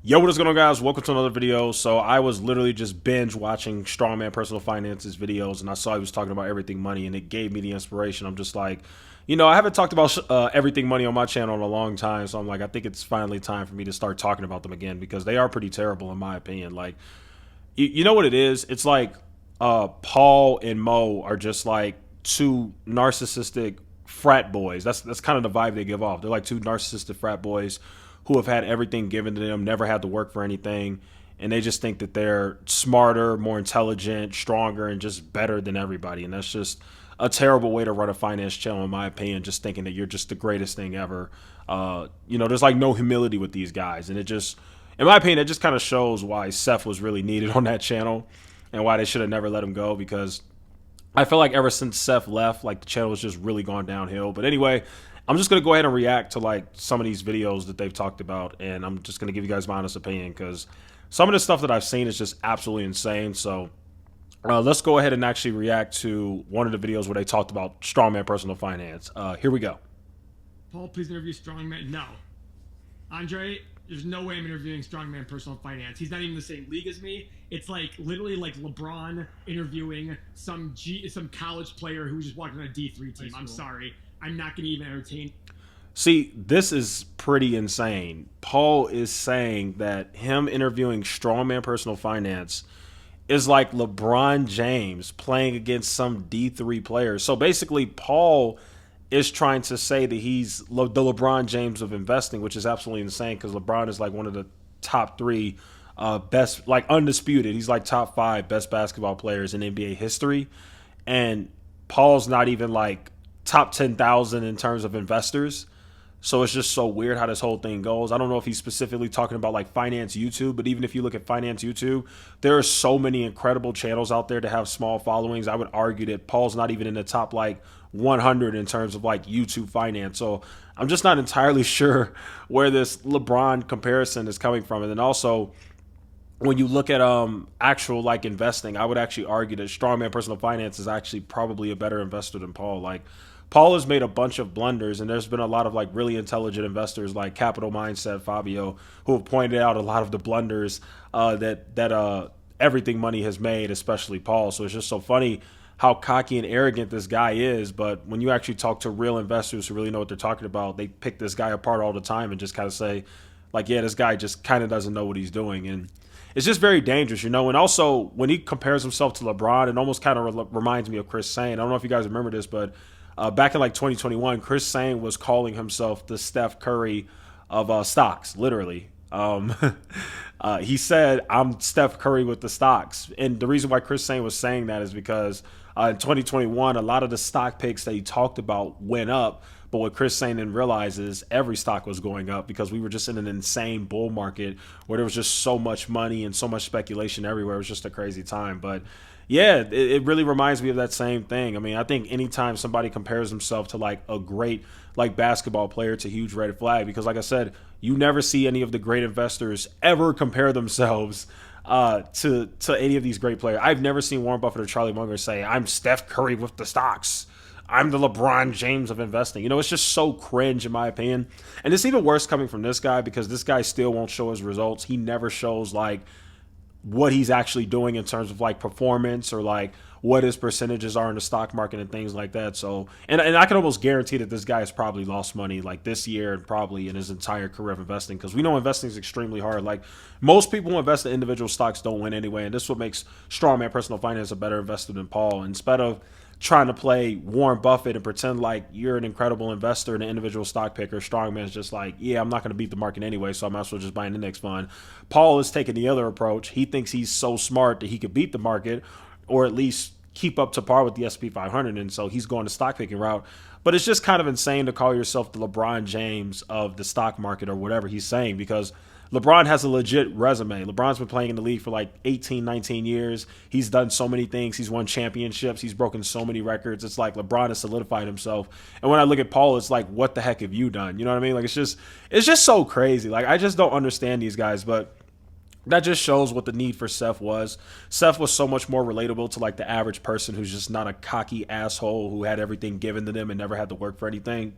Yo, what is going on, guys? Welcome to another video. So I was literally just binge watching Strongman Personal Finance's videos, and I saw he was talking about everything money, and it gave me the inspiration. I'm just like, I haven't talked about everything money on my channel in a long time, so I'm like, I think it's finally time for me to start talking about them again because they are pretty terrible in my opinion. Like, you know what it is? It's like Paul and Mo are just like two narcissistic frat boys. That's kind of the vibe they give off. They're like two narcissistic frat boys who have had everything given to them, never had to work for anything, and they just think that they're smarter, more intelligent, stronger, and just better than everybody. And that's just a terrible way to run a finance channel, in my opinion, just thinking that you're just the greatest thing ever. There's like no humility with these guys. And it just, in my opinion, it just kind of shows why Seth was really needed on that channel and why they should have never let him go, because I feel like ever since Seth left, like the channel has just really gone downhill. But anyway, I'm just going to go ahead and react to like some of these videos that they've talked about, and I'm just going to give you guys my honest opinion because some of the stuff that I've seen is just absolutely insane. So let's go ahead and actually react to one of the videos where they talked about Strongman Personal Finance. Here we go. Paul, please interview Strongman. No. Andre, there's no way I'm interviewing Strongman Personal Finance. He's not even the same league as me. It's like literally like LeBron interviewing some college player who just walked on a D3 team. I'm sorry. I'm not going to even entertain. See, this is pretty insane. Paul is saying that him interviewing Strongman Personal Finance is like LeBron James playing against some D3 players. So basically, Paul is trying to say that he's the LeBron James of investing, which is absolutely insane because LeBron is like one of the top three best, like undisputed. He's like top 5 best basketball players in NBA history. And Paul's not even like top 10,000 in terms of investors. So it's just so weird how this whole thing goes. I don't know if he's specifically talking about like Finance YouTube, but even if you look at Finance YouTube, there are so many incredible channels out there that have small followings. I would argue that Paul's not even in the top like 100 in terms of like YouTube finance. So I'm just not entirely sure where this LeBron comparison is coming from. And then also, when you look at actual like investing, I would actually argue that Strongman Personal Finance is actually probably a better investor than Paul. Like, Paul has made a bunch of blunders, and there's been a lot of like really intelligent investors like Capital Mindset, Fabio, who have pointed out a lot of the blunders that everything money has made, especially Paul. So it's just so funny how cocky and arrogant this guy is. But when you actually talk to real investors who really know what they're talking about, they pick this guy apart all the time and just kind of say, like, yeah, this guy just kind of doesn't know what he's doing. And it's just very dangerous, you know. And also, when he compares himself to LeBron, it almost kind of reminds me of Chris Sane. I don't know if you guys remember this, but back in like 2021, Chris Sane was calling himself the Steph Curry of stocks, literally. He said, I'm Steph Curry with the stocks. And the reason why Chris Sane was saying that is because in 2021, a lot of the stock picks that he talked about went up. But what Chris Sane didn't realize is every stock was going up because we were just in an insane bull market where there was just so much money and so much speculation everywhere. It was just a crazy time. But yeah, it really reminds me of that same thing. I mean, I think anytime somebody compares himself to like a great like basketball player, it's a huge red flag because, like I said, you never see any of the great investors ever compare themselves to any of these great players. I've never seen Warren Buffett or Charlie Munger say, I'm Steph Curry with the stocks. I'm the LeBron James of investing. You know, it's just so cringe in my opinion. And it's even worse coming from this guy because this guy still won't show his results. He never shows like what he's actually doing in terms of like performance or like what his percentages are in the stock market and things like that. So, and I can almost guarantee that this guy has probably lost money like this year and probably in his entire career of investing because we know investing is extremely hard. Like most people who invest in individual stocks don't win anyway. And this is what makes Strongman Personal Finance a better investor than Paul. Instead of trying to play Warren Buffett and pretend like you're an incredible investor and an individual stock picker, Strongman's just like, yeah, I'm not going to beat the market anyway, so I might as well just buy an index fund. Paul is taking the other approach. He thinks he's so smart that he could beat the market or at least keep up to par with the S&P 500, and so he's going the stock picking route. But it's just kind of insane to call yourself the LeBron James of the stock market or whatever he's saying because LeBron has a legit resume. LeBron's been playing in the league for like 18, 19 years. He's done so many things. He's won championships. He's broken so many records. It's like LeBron has solidified himself. And when I look at Paul, it's like, what the heck have you done? You know what I mean? Like, it's just so crazy. Like, I just don't understand these guys. But that just shows what the need for Seth was. Seth was so much more relatable to like the average person who's just not a cocky asshole who had everything given to them and never had to work for anything.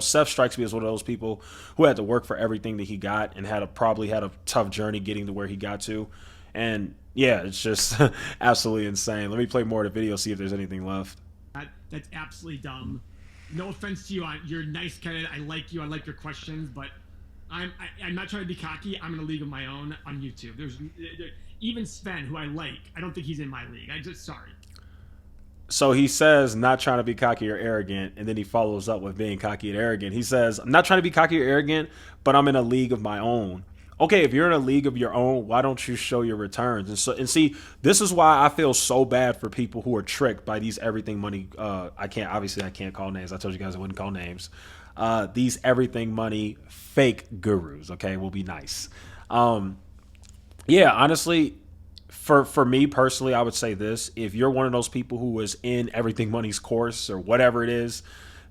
Seth strikes me as one of those people who had to work for everything that he got and probably had a tough journey getting to where he got to. And yeah, it's just absolutely insane. Let me play more of the video, see if there's anything left. That's absolutely dumb. No offense to you, you're a nice kid. I like you. I like your questions, but I'm not trying to be cocky. I'm in a league of my own on YouTube. Even Sven, who I like, I don't think he's in my league. Sorry. So he says, not trying to be cocky or arrogant, and then he follows up with being cocky and arrogant. He says, I'm not trying to be cocky or arrogant, but I'm in a league of my own. Okay, if you're in a league of your own, why don't you show your returns? And see, this is why I feel so bad for people who are tricked by these everything money. I can't call names. I told you guys I wouldn't call names. These everything money fake gurus. Okay, will be nice. Yeah, honestly, for me personally, I would say this: if you're one of those people who was in Everything Money's course or whatever it is,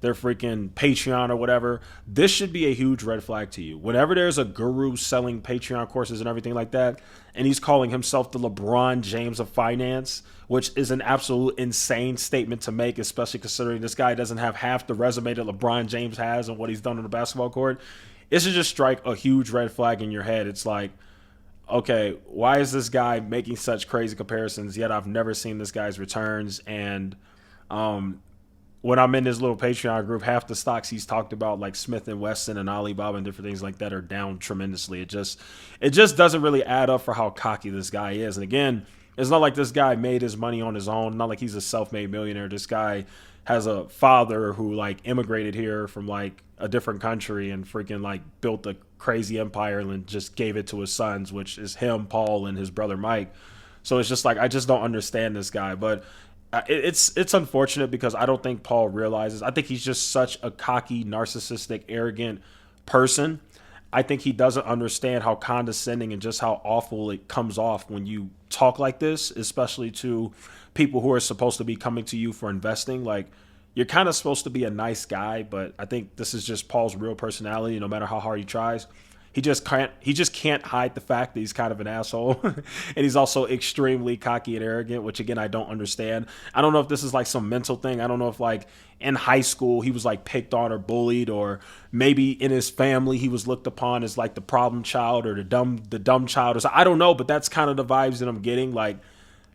their freaking Patreon or whatever, this should be a huge red flag to you. Whenever there's a guru selling Patreon courses and everything like that, and he's calling himself the LeBron James of finance, which is an absolute insane statement to make, especially considering this guy doesn't have half the resume that LeBron James has and what he's done on the basketball court, it should just strike a huge red flag in your head. It's like, okay, why is this guy making such crazy comparisons, yet I've never seen this guy's returns? And when I'm in this little Patreon group, half the stocks he's talked about, like Smith and Wesson and Alibaba and different things like that, are down tremendously. It just doesn't really add up for how cocky this guy is. And again, it's not like this guy made his money on his own. Not like he's a self-made millionaire. This guy has a father who like immigrated here from like a different country and freaking like built a crazy empire and just gave it to his sons, which is him, Paul, and his brother Mike. So it's just like, I just don't understand this guy. But it's unfortunate because I don't think Paul realizes. I think he's just such a cocky, narcissistic, arrogant person. I think he doesn't understand how condescending and just how awful it comes off when you talk like this, especially to people who are supposed to be coming to you for investing. Like, you're kind of supposed to be a nice guy, but I think this is just Paul's real personality. No matter how hard he tries, he just can't hide the fact that he's kind of an asshole. And he's also extremely cocky and arrogant, which again, I don't understand. I don't know if this is like some mental thing. I don't know if like in high school he was like picked on or bullied, or maybe in his family he was looked upon as like the problem child or the dumb child. Or so, I don't know, but that's kind of the vibes that I'm getting. Like,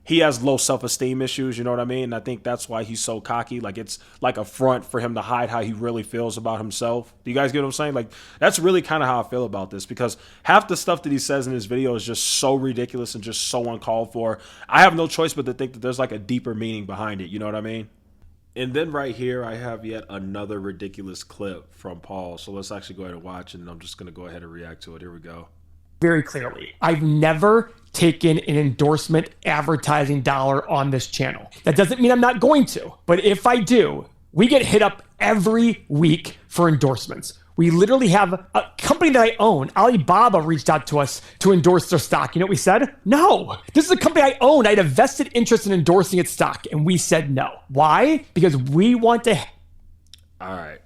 he has low self-esteem issues, you know what I mean? And I think that's why he's so cocky. Like, it's like a front for him to hide how he really feels about himself. Do you guys get what I'm saying? Like, that's really kind of how I feel about this, because half the stuff that he says in his video is just so ridiculous and just so uncalled for. I have no choice but to think that there's like a deeper meaning behind it, you know what I mean? And then right here, I have yet another ridiculous clip from Paul. So let's actually go ahead and watch, and I'm just going to go ahead and react to it. Here we go. Very clearly, I've never taken an endorsement advertising dollar on this channel. That doesn't mean I'm not going to, but if I do, we get hit up every week for endorsements. We literally have a company that I own, Alibaba, reached out to us to endorse their stock. You know what we said? No. This is a company I own. I had a vested interest in endorsing its stock, and we said no. Why? Because we want to... All right.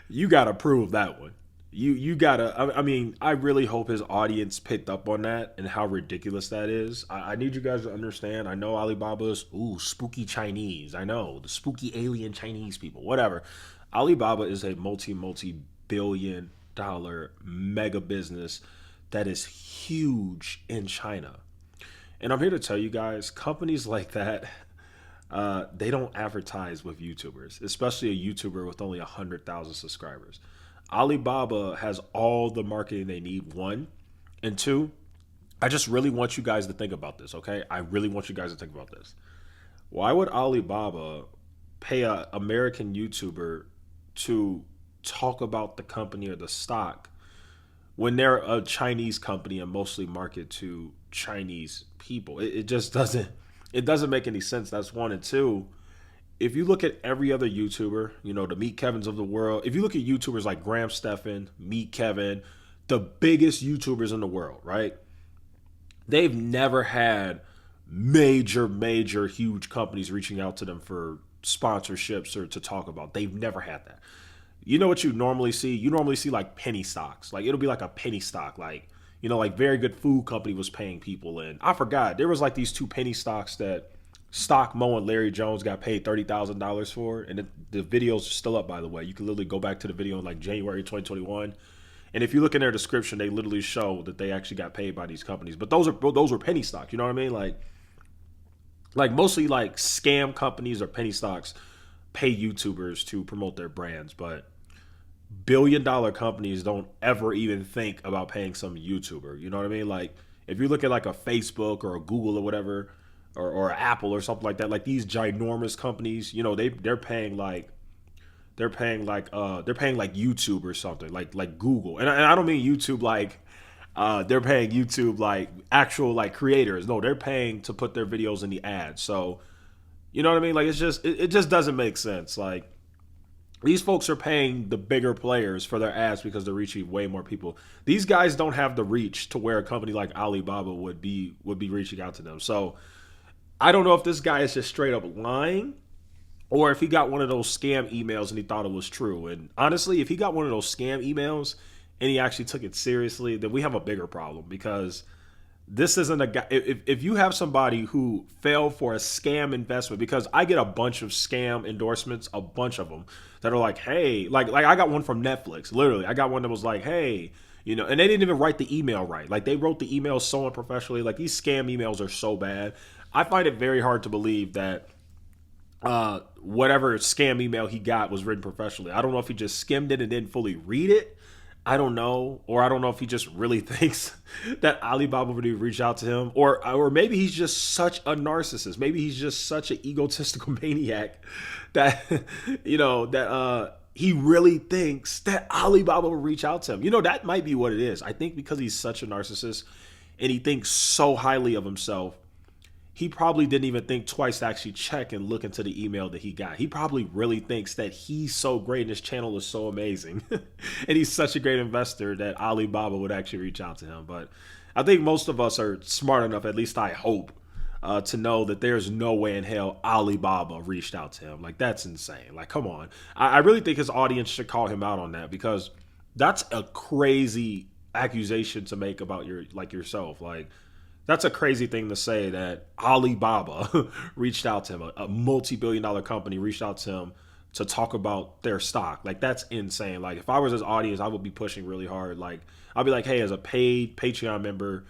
You got to prove that one. You gotta, I mean, I really hope his audience picked up on that and how ridiculous that is. I need you guys to understand. I know Alibaba's, spooky Chinese. I know, the spooky alien Chinese people, whatever. Alibaba is a multi-billion dollar mega business that is huge in China. And I'm here to tell you guys, companies like that, they don't advertise with YouTubers, especially a YouTuber with only 100,000 subscribers. Alibaba has all the marketing they need, one. And two, I just really want you guys to think about this, okay? I really want you guys to think about this. Why would Alibaba pay an American YouTuber to talk about the company or the stock when they're a Chinese company and mostly market to Chinese people? It just doesn't make any sense. That's one. And two, if you look at every other YouTuber, you know, the Meet Kevins of the world, if you look at YouTubers like Graham Stephan, Meet Kevin, the biggest YouTubers in the world, right? They've never had major, huge companies reaching out to them for sponsorships or to talk about. They've never had that. You know what you normally see? You normally see like penny stocks. Like, it'll be like a penny stock. Like, you know, like Very Good Food Company was paying people. And I forgot, there was like these two penny stocks that stock mowing Larry Jones got paid $30,000 for, and the videos are still up. By the way, you can literally go back to the video in like January 2021, and if you look in their description, they literally show that they actually got paid by these companies. But those were penny stocks. You know what I mean? Like mostly like scam companies or penny stocks pay YouTubers to promote their brands, but billion-dollar companies don't ever even think about paying some YouTuber. You know what I mean? Like if you look at like a Facebook or a Google or whatever, or Apple or something like that, like these ginormous companies, you know, they're paying like YouTube or something, like Google. And I don't mean YouTube like they're paying YouTube like actual like creators. No, they're paying to put their videos in the ads. So you know what I mean? Like it just doesn't make sense. Like these folks are paying the bigger players for their ads because they're reaching way more people. These guys don't have the reach to where a company like Alibaba would be reaching out to them. So I don't know if this guy is just straight up lying or if he got one of those scam emails and he thought it was true. And honestly, if he got one of those scam emails and he actually took it seriously, then we have a bigger problem because this isn't a guy. If you have somebody who fell for a scam investment, because I get a bunch of scam endorsements, a bunch of them that are like, hey, like I got one from Netflix. Literally, I got one that was like, hey, you know, and they didn't even write the email right. Like they wrote the email so unprofessionally. Like these scam emails are so bad. I find it very hard to believe that whatever scam email he got was written professionally. I don't know if he just skimmed it and didn't fully read it. I don't know, or I don't know if he just really thinks that Alibaba would reach out to him, or maybe he's just such a narcissist. Maybe he's just such an egotistical maniac that you know that he really thinks that Alibaba will reach out to him. You know, that might be what it is. I think because he's such a narcissist and he thinks so highly of himself, he probably didn't even think twice to actually check and look into the email that he got. He probably really thinks that he's so great and his channel is so amazing. And he's such a great investor that Alibaba would actually reach out to him. But I think most of us are smart enough, at least I hope, to know that there's no way in hell Alibaba reached out to him. Like, that's insane. Like, come on. I really think his audience should call him out on that because that's a crazy accusation to make about yourself. Like, that's a crazy thing to say that Alibaba reached out to him, a multi-billion-dollar company reached out to him to talk about their stock. Like that's insane. Like if I was his audience, I would be pushing really hard. Like I'd be like, hey, as a paid Patreon member,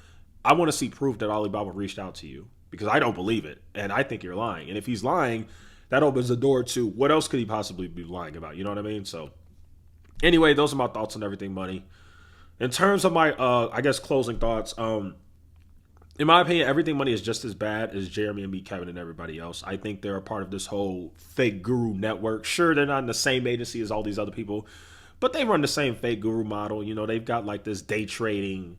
I want to see proof that Alibaba reached out to you because I don't believe it. And I think you're lying. And if he's lying, that opens the door to what else could he possibly be lying about? You know what I mean? So anyway, those are my thoughts on everything money. In terms of my, I guess, closing thoughts, in my opinion, everything money is just as bad as Jeremy and me, Kevin, and everybody else. I think they're a part of this whole fake guru network. Sure, they're not in the same agency as all these other people, but they run the same fake guru model. You know, they've got like this day trading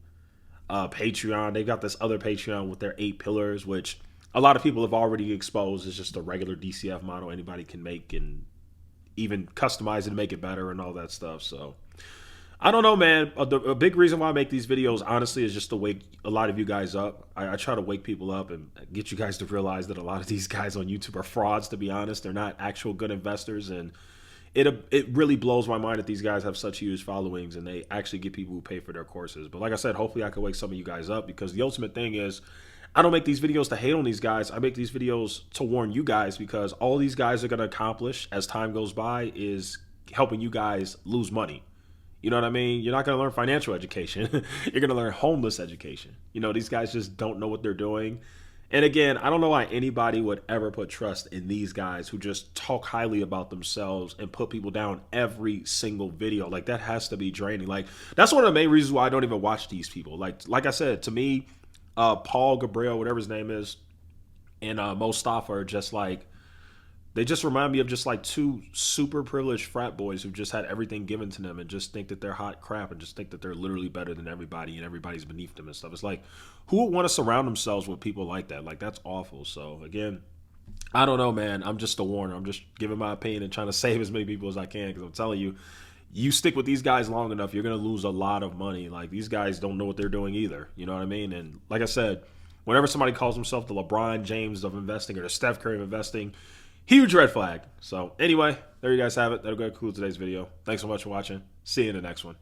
Patreon. They've got this other Patreon with their 8 pillars, which a lot of people have already exposed as just a regular DCF model anybody can make and even customize it and make it better and all that stuff. So I don't know, man. A big reason why I make these videos, honestly, is just to wake a lot of you guys up. I try to wake people up and get you guys to realize that a lot of these guys on YouTube are frauds, to be honest. They're not actual good investors. And it really blows my mind that these guys have such huge followings and they actually get people who pay for their courses. But like I said, hopefully I can wake some of you guys up because the ultimate thing is I don't make these videos to hate on these guys. I make these videos to warn you guys because all these guys are going to accomplish as time goes by is helping you guys lose money. You know what I mean? You're not going to learn financial education. You're going to learn homeless education. You know, these guys just don't know what they're doing. And again, I don't know why anybody would ever put trust in these guys who just talk highly about themselves and put people down every single video. Like that has to be draining. Like that's one of the main reasons why I don't even watch these people. Like I said, to me, Paul, Gabriel, whatever his name is, and Mostafa are just like, they just remind me of just like 2 super privileged frat boys who've just had everything given to them and just think that they're hot crap and just think that they're literally better than everybody and everybody's beneath them and stuff. It's like, who would want to surround themselves with people like that? Like, that's awful. So, again, I don't know, man. I'm just a warner. I'm just giving my opinion and trying to save as many people as I can because I'm telling you, you stick with these guys long enough, you're going to lose a lot of money. Like, these guys don't know what they're doing either. You know what I mean? And like I said, whenever somebody calls himself the LeBron James of investing or the Steph Curry of investing, huge red flag. So anyway, there you guys have it. That'll conclude today's video. Thanks so much for watching. See you in the next one.